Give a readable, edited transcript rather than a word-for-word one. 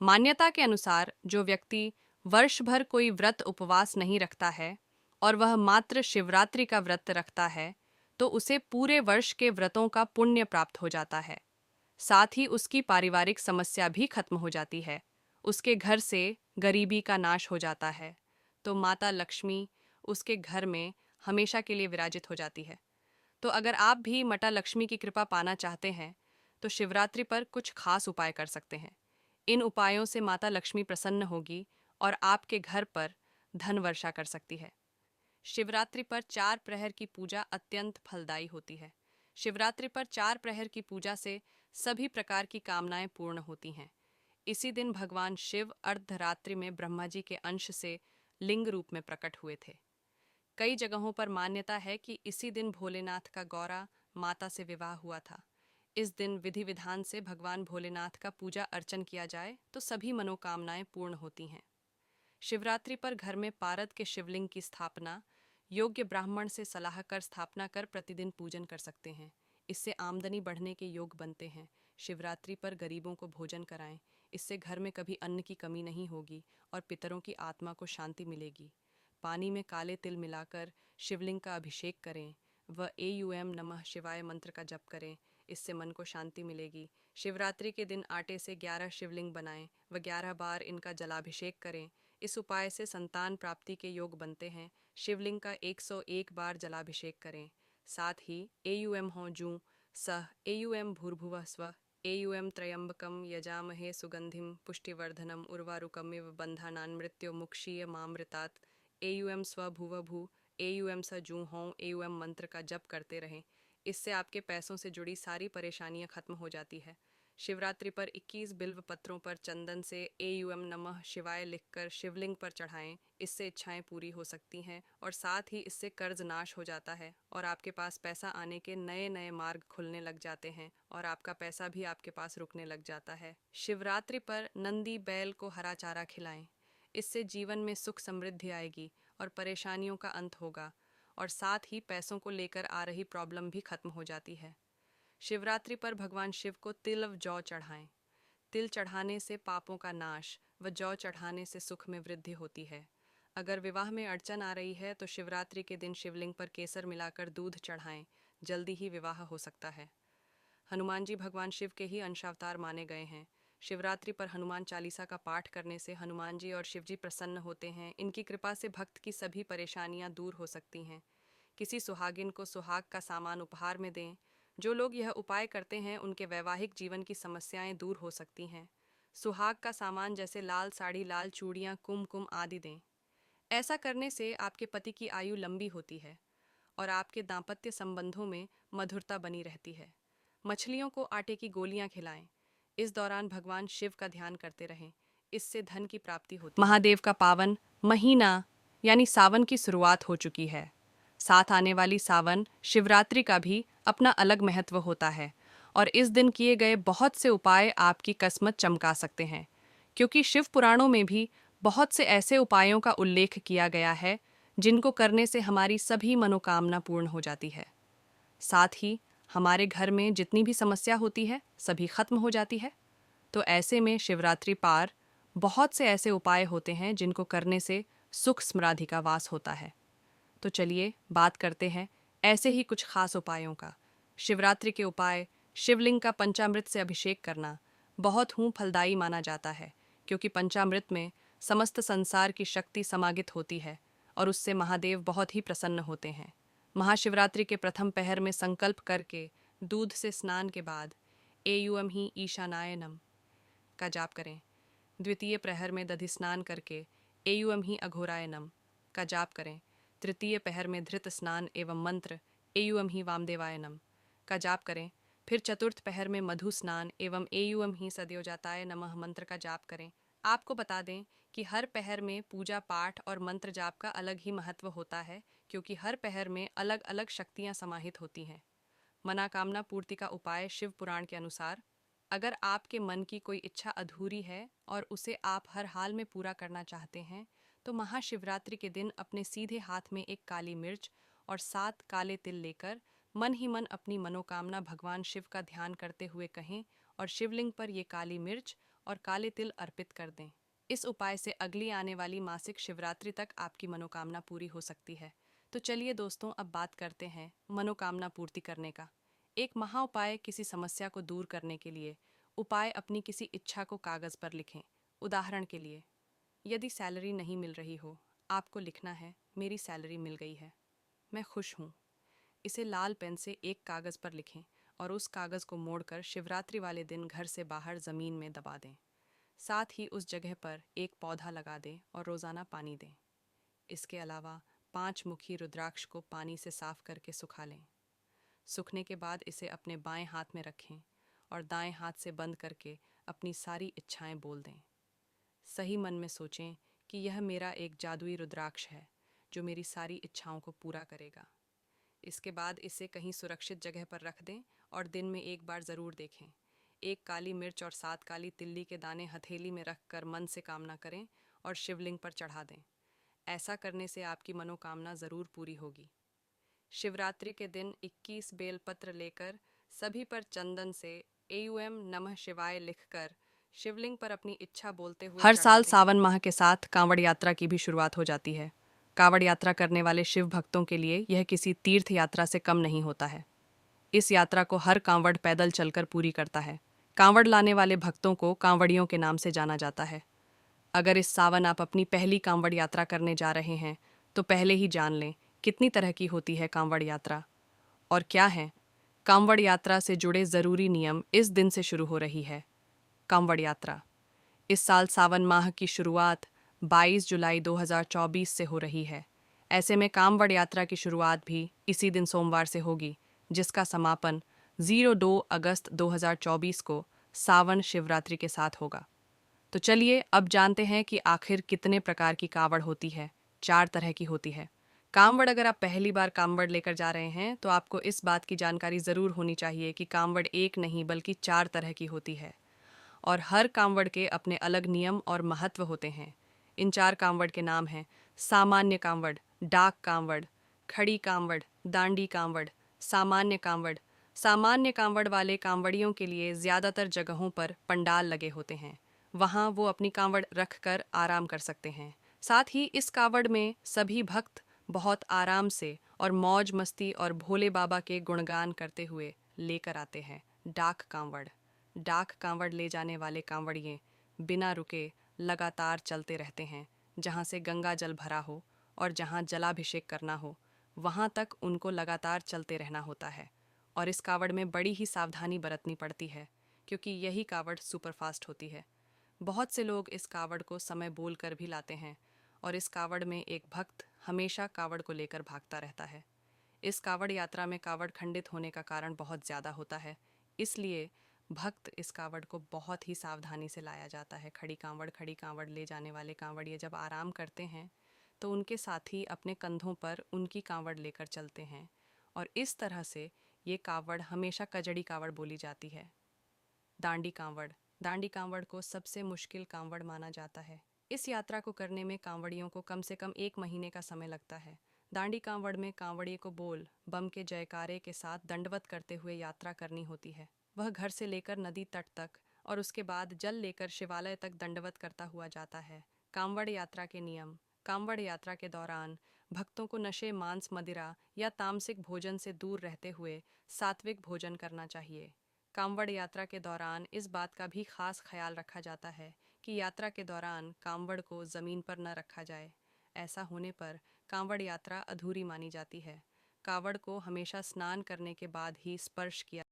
मान्यता के अनुसार जो व्यक्ति वर्ष भर कोई व्रत उपवास नहीं रखता है और वह मात्र शिवरात्रि का व्रत रखता है, तो उसे पूरे वर्ष के व्रतों का पुण्य प्राप्त हो जाता है। साथ ही उसकी पारिवारिक समस्या भी खत्म हो जाती है। उसके घर से गरीबी का नाश हो जाता है। तो माता लक्ष्मी उसके घर में हमेशा के लिए विराजित हो जाती है। तो अगर आप भी माता लक्ष्मी की कृपा पाना चाहते हैं, तो शिवरात्रि पर कुछ खास उपाय कर सकते हैं। इन उपायों से माता लक्ष्मी प्रसन्न होगी और आपके घर पर धन वर्षा कर सकती है। शिवरात्रि पर 4 प्रहर की पूजा अत्यंत फलदायी होती है। शिवरात्रि पर 4 प्रहर की पूजा से सभी प्रकार की कामनाएं पूर्ण होती हैं। इसी दिन भगवान शिव अर्धरात्रि में ब्रह्मा जी के अंश से लिंग रूप में प्रकट हुए थे। कई जगहों पर मान्यता है कि इसी दिन भोलेनाथ का गौरा माता से विवाह हुआ था। इस दिन विधि विधान से भगवान भोलेनाथ का पूजा अर्चन किया जाए तो सभी मनोकामनाएं पूर्ण होती हैं। शिवरात्रि पर घर में पारद के शिवलिंग की स्थापना योग्य ब्राह्मण से सलाह कर स्थापना कर प्रतिदिन पूजन कर सकते हैं। इससे आमदनी बढ़ने के योग बनते हैं। शिवरात्रि पर गरीबों को भोजन कराएं। इससे घर में कभी अन्न की कमी नहीं होगी और पितरों की आत्मा को शांति मिलेगी। पानी में काले तिल मिलाकर शिवलिंग का अभिषेक करें व एयूएम नमः शिवाय मंत्र का जप करें। इससे मन को शांति मिलेगी। शिवरात्रि के दिन आटे से 11 शिवलिंग बनाएं व 11 बार इनका जलाभिषेक करें। इस उपाय से संतान प्राप्ति के योग बनते हैं। शिवलिंग का 101 बार जलाभिषेक करें। साथ ही एयूएम हों जूं सह एयूएम भूर्भुवः स्वः एयूएम त्र्यंबकम यजामहे सुगंधिम पुष्टिवर्धनम उर्वारुकमिव बंधानान् मृत्युमुक्षीयमामृतात् एयूएम स्व भुव भू एयूएम स जूं हों एयूएम मंत्र का जप करते रहें। इससे आपके पैसों से जुड़ी सारी परेशानियां खत्म हो जाती है। शिवरात्रि पर 21 बिल्व पत्रों पर चंदन से एयूएम नमः शिवाय लिखकर शिवलिंग पर चढ़ाएं। इससे इच्छाएं पूरी हो सकती हैं और साथ ही इससे कर्ज नाश हो जाता है और आपके पास पैसा आने के नए नए मार्ग खुलने लग जाते हैं और आपका पैसा भी आपके पास रुकने लग जाता है। शिवरात्रि पर नंदी बैल को हरा चारा खिलाएं। इससे जीवन में सुख समृद्धि आएगी और परेशानियों का अंत होगा और साथ ही पैसों को लेकर आ रही प्रॉब्लम भी खत्म हो जाती है। शिवरात्रि पर भगवान शिव को तिल व जौ चढ़ाएं। तिल चढ़ाने से पापों का नाश व जौ चढ़ाने से सुख में वृद्धि होती है। अगर विवाह में अड़चन आ रही है तो शिवरात्रि के दिन शिवलिंग पर केसर मिलाकर दूध चढ़ाएं। जल्दी ही विवाह हो सकता है। हनुमान जी भगवान शिव के ही अंशावतार माने गए हैं। शिवरात्रि पर हनुमान चालीसा का पाठ करने से हनुमान जी और शिव जी प्रसन्न होते हैं। इनकी कृपा से भक्त की सभी परेशानियां दूर हो सकती हैं। किसी सुहागिन को सुहाग का सामान उपहार में दें। जो लोग यह उपाय करते हैं उनके वैवाहिक जीवन की समस्याएं दूर हो सकती हैं। सुहाग का सामान जैसे लाल साड़ी, लाल चूड़ियाँ, कुमकुम आदि दें। ऐसा करने से आपके पति की आयु लंबी होती है और आपके दाम्पत्य संबंधों में मधुरता बनी रहती है। मछलियों को आटे की गोलियां खिलाएं। इस दौरान भगवान शिव का ध्यान करते रहें। इससे धन की प्राप्ति होती है। महादेव का पावन महीना यानी सावन की शुरुआत हो चुकी है। साथ आने वाली सावन शिवरात्रि का भी अपना अलग महत्व होता है और इस दिन किए गए बहुत से उपाय आपकी किस्मत चमका सकते हैं, क्योंकि शिव पुराणों में भी बहुत से ऐसे उपायों का उल्लेख किया गया है जिनको करने से हमारी सभी मनोकामना पूर्ण हो जाती है। साथ ही हमारे घर में जितनी भी समस्या होती है सभी खत्म हो जाती है। तो ऐसे में शिवरात्रि पार बहुत से ऐसे उपाय होते हैं जिनको करने से सुख समृद्धि का वास होता है। तो चलिए बात करते हैं ऐसे ही कुछ खास उपायों का। शिवरात्रि के उपाय। शिवलिंग का पंचामृत से अभिषेक करना बहुत फलदायी माना जाता है, क्योंकि पंचामृत में समस्त संसार की शक्ति समागित होती है और उससे महादेव बहुत ही प्रसन्न होते हैं। महाशिवरात्रि के प्रथम पहर में संकल्प करके दूध से स्नान के बाद एयूएम ही ईशानाय नम का जाप करें। द्वितीय प्रहर में दधि स्नान करके एयूएम ही अघोराय नम का जाप करें। तृतीय पहर में धृत स्नान एवं मंत्र एयूएम ही वामदेवाय नम का जाप करें। फिर चतुर्थ पहर में मधु स्नान एवं एयूएम ही सद्योजाताय नमः मंत्र का जाप करें। आपको बता दें कि हर पहर में पूजा पाठ और मंत्र जाप का अलग ही महत्व होता है, क्योंकि हर पहर में अलग अलग शक्तियाँ समाहित होती हैं। मनोकामना पूर्ति का उपाय। शिव पुराण के अनुसार अगर आपके मन की कोई इच्छा अधूरी है और उसे आप हर हाल में पूरा करना चाहते हैं, तो महाशिवरात्रि के दिन अपने सीधे हाथ में एक काली मिर्च और 7 काले तिल लेकर मन ही मन अपनी मनोकामना भगवान शिव का ध्यान करते हुए कहें और शिवलिंग पर ये काली मिर्च और काले तिल अर्पित कर दें। इस उपाय से अगली आने वाली मासिक शिवरात्रि तक आपकी मनोकामना पूरी हो सकती है। तो चलिए दोस्तों, अब बात करते हैं मनोकामना पूर्ति करने का। एक महा उपाय किसी समस्या को दूर करने के लिए उपाय अपनी किसी इच्छा को कागज पर लिखें। उदाहरण के लिए, यदि सैलरी नहीं मिल रही हो, आपको लिखना है, मेरी सैलरी मिल गई है, मैं खुश हूँ। इसे लाल पेन से एक कागज पर लिखें और उस कागज को मोड़कर शिवरात्रि वाले दिन घर से बाहर जमीन में दबा दें। साथ ही उस जगह पर एक पौधा लगा दें और रोजाना पानी दें। इसके अलावा 5 मुखी रुद्राक्ष को पानी से साफ करके सुखा लें। सूखने के बाद इसे अपने बाएं हाथ में रखें और दाएं हाथ से बंद करके अपनी सारी इच्छाएं बोल दें। सही मन में सोचें कि यह मेरा एक जादुई रुद्राक्ष है जो मेरी सारी इच्छाओं को पूरा करेगा। इसके बाद इसे कहीं सुरक्षित जगह पर रख दें और दिन में एक बार ज़रूर देखें। एक काली मिर्च और 7 काली तिल्ली के दाने हथेली में रखकर मन से कामना करें और शिवलिंग पर चढ़ा दें। ऐसा करने से आपकी मनोकामना ज़रूर पूरी होगी। शिवरात्रि के दिन 21 बेलपत्र लेकर सभी पर चंदन से एयूएम नमः शिवाय लिखकर शिवलिंग पर अपनी इच्छा बोलते हुए हर साल सावन माह के साथ कांवड़ यात्रा की भी शुरुआत हो जाती है। कांवड़ यात्रा करने वाले शिव भक्तों के लिए यह किसी तीर्थ यात्रा से कम नहीं होता है। इस यात्रा को हर कांवड़ पैदल चलकर पूरी करता है। कांवड़ लाने वाले भक्तों को कांवड़ियों के नाम से जाना जाता है। अगर इस सावन आप अपनी पहली कांवड़ यात्रा करने जा रहे हैं तो पहले ही जान लें कितनी तरह की होती है कांवड़ यात्रा और क्या है कांवड़ यात्रा से जुड़े ज़रूरी नियम। इस दिन से शुरू हो रही है कांवड़ यात्रा। इस साल सावन माह की शुरुआत 22 जुलाई 2024 से हो रही है। ऐसे में कांवड़ यात्रा की शुरुआत भी इसी दिन सोमवार से होगी, जिसका समापन 02 अगस्त 2024 को सावन शिवरात्रि के साथ होगा। तो चलिए अब जानते हैं कि आखिर कितने प्रकार की कांवड़ होती है। 4 तरह की होती है कांवड़। अगर आप पहली बार कांवड़ लेकर जा रहे हैं तो आपको इस बात की जानकारी ज़रूर होनी चाहिए कि कांवड़ एक नहीं बल्कि 4 तरह की होती है और हर कांवड़ के अपने अलग नियम और महत्व होते हैं। इन 4 कांवड़ के नाम हैं सामान्य कांवड़, डाक कांवड़, खड़ी कांवड़, दांडी कांवड़, सामान्य कांवड़। सामान्य कांवड़ वाले कांवड़ियों के लिए ज़्यादातर जगहों पर पंडाल लगे होते हैं, वहाँ वो अपनी कांवड़ रख कर आराम कर सकते हैं। साथ ही इस कांवड़ में सभी भक्त बहुत आराम से और मौज मस्ती और भोले बाबा के गुणगान करते हुए लेकर आते हैं। डाक कांवड़। डाक कांवड़ ले जाने वाले कांवड़िए बिना रुके लगातार चलते रहते हैं। जहाँ से गंगा जल भरा हो और जहाँ जलाभिषेक करना हो वहाँ तक उनको लगातार चलते रहना होता है। और इस कांवड़ में बड़ी ही सावधानी बरतनी पड़ती है क्योंकि यही कांवड़ सुपरफास्ट होती है। बहुत से लोग इस कांवड़ को समय बोल कर भी लाते हैं और इस कांवड़ में एक भक्त हमेशा कांवड़ को लेकर भागता रहता है। इस कांवड़ यात्रा में कांवड़ खंडित होने का कारण बहुत ज़्यादा होता है, इसलिए भक्त इस कांवड़ को बहुत ही सावधानी से लाया जाता है। खड़ी कांवड़ ले जाने वाले कांवड़िए जब आराम करते हैं तो उनके साथी अपने कंधों पर उनकी कांवड़ लेकर चलते हैं और इस तरह से ये कांवड़ हमेशा कजड़ी कांवड़ बोली जाती है। दांडी कांवड़। दांडी कांवड़ को सबसे मुश्किल कांवड़ माना जाता है। इस यात्रा को करने में कांवड़ियों को कम से कम 1 महीने का समय लगता है। दांडी कांवड़ में कांवड़िए को बोल बम के जयकारे के साथ दंडवत करते हुए यात्रा करनी होती है। वह घर से लेकर नदी तट तक और उसके बाद जल लेकर शिवालय तक दंडवत करता हुआ जाता है। कांवड़ यात्रा के नियम। कांवड़ यात्रा के दौरान भक्तों को नशे, मांस, मदिरा या तामसिक भोजन से दूर रहते हुए सात्विक भोजन करना चाहिए। कांवड़ यात्रा के दौरान इस बात का भी खास ख्याल रखा जाता है कि यात्रा के दौरान कांवड़ को ज़मीन पर न रखा जाए। ऐसा होने पर कांवड़ यात्रा अधूरी मानी जाती है। कांवड़ को हमेशा स्नान करने के बाद ही स्पर्श किया